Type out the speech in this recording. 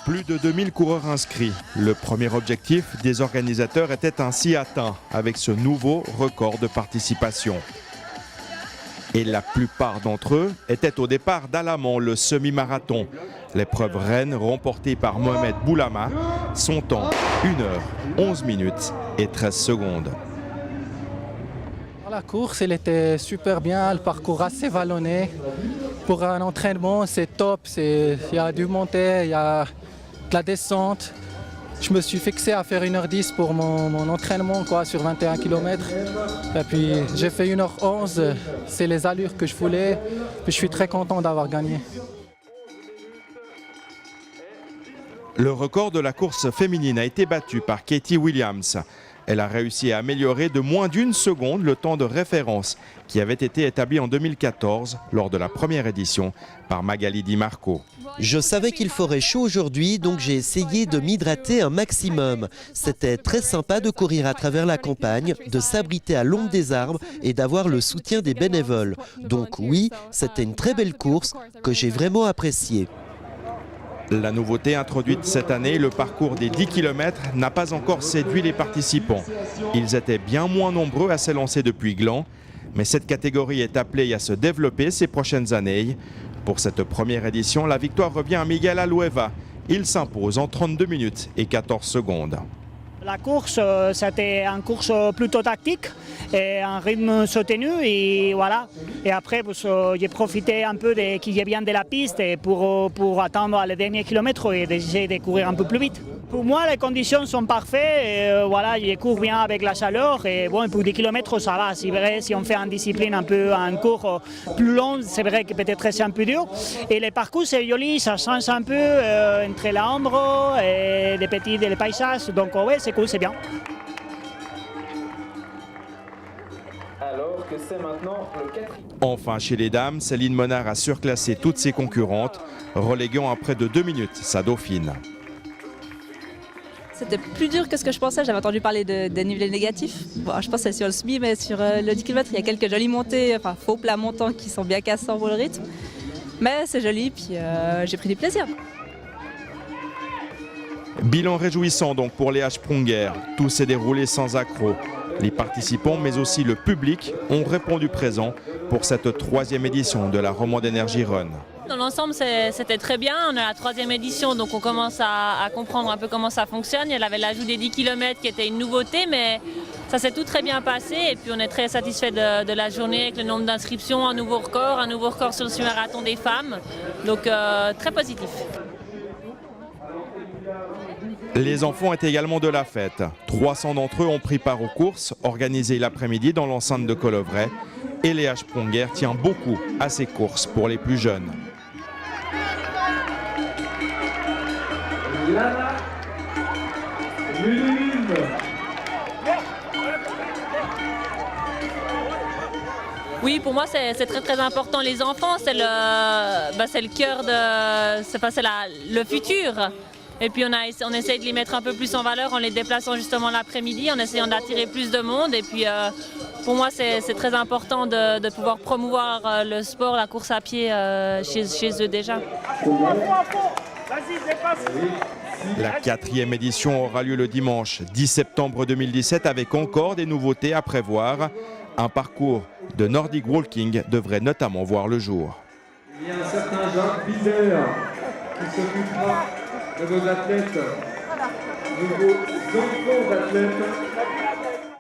Plus de 2000 coureurs inscrits. Le premier objectif des organisateurs était ainsi atteint avec ce nouveau record de participation. Et la plupart d'entre eux étaient au départ d'Alamand, le semi-marathon. L'épreuve reine remportée par Mohamed Boulama, son temps 1 heure, 11 minutes et 13 secondes. La course, elle était super bien, le parcours assez vallonné. Pour un entraînement, c'est top, il y a du montée, il y a de la descente. Je me suis fixé à faire 1h10 pour mon entraînement sur 21 km. Et puis j'ai fait 1h11, c'est les allures que je voulais. Puis je suis très content d'avoir gagné. Le record de la course féminine a été battu par Katie Williams. Elle a réussi à améliorer de moins d'1 seconde le temps de référence qui avait été établi en 2014 lors de la première édition par Magali Di Marco. Je savais qu'il ferait chaud aujourd'hui, donc j'ai essayé de m'hydrater un maximum. C'était très sympa de courir à travers la campagne, de s'abriter à l'ombre des arbres et d'avoir le soutien des bénévoles. Donc oui, c'était une très belle course que j'ai vraiment appréciée. La nouveauté introduite cette année, le parcours des 10 km, n'a pas encore séduit les participants. Ils étaient bien moins nombreux à s'élancer depuis Gland, mais cette catégorie est appelée à se développer ces prochaines années. Pour cette première édition, la victoire revient à Miguel Alueva. Il s'impose en 32 minutes et 14 secondes. La course, c'était une course plutôt tactique et un rythme soutenu et voilà. Et après, j'ai profité un peu qu'il y ait bien de la piste pour attendre les derniers kilomètres et d'essayer de courir un peu plus vite. Pour moi, les conditions sont parfaites. Et, voilà, je cours bien avec la chaleur et bon, pour 10 km, ça va. C'est vrai, si on fait une discipline un cours plus long, c'est vrai que peut-être c'est un peu dur. Et les parcours, c'est joli, ça change un peu entre l'ombre et les paysages. Donc ouais, c'est cool, c'est bien. Alors que c'est maintenant le 4e. Enfin, chez les dames, Céline Monard a surclassé toutes ses concurrentes, reléguant à près de 2 minutes sa dauphine. C'était plus dur que ce que je pensais, j'avais entendu parler de dénivelé négatif. Bon, je pense que c'est sur le semi, mais sur le 10 km, il y a quelques jolies montées, enfin faux plats montants qui sont bien cassants pour le rythme. Mais c'est joli, puis j'ai pris du plaisir. Bilan réjouissant donc pour Léa Sprunger. Tout s'est déroulé sans accroc. Les participants, mais aussi le public, ont répondu présent pour cette 3e édition de la Romande Energy Run. Dans l'ensemble, c'était très bien. On a la 3e édition, donc on commence à comprendre un peu comment ça fonctionne. Il y avait l'ajout des 10 km qui était une nouveauté, mais ça s'est tout très bien passé. Et puis on est très satisfait de la journée avec le nombre d'inscriptions, un nouveau record sur le semi-marathon des femmes. Donc très positif. Les enfants étaient également de la fête. 300 d'entre eux ont pris part aux courses organisées l'après-midi dans l'enceinte de Colovray. Et Léa Sprunger tient beaucoup à ces courses pour les plus jeunes. Oui, pour moi, c'est très important. Les enfants, c'est le cœur c'est le futur. Et puis on essaye de les mettre un peu plus en valeur en les déplaçant justement l'après-midi, en essayant d'attirer plus de monde. Et puis pour moi, c'est très important de pouvoir promouvoir le sport, la course à pied chez eux déjà. La 4e édition aura lieu le dimanche 10 septembre 2017 avec encore des nouveautés à prévoir. Un parcours de Nordic Walking devrait notamment voir le jour. Il y a un certain Jacques Bizer qui s'occupera de vos athlètes, de vos enfants d'athlètes.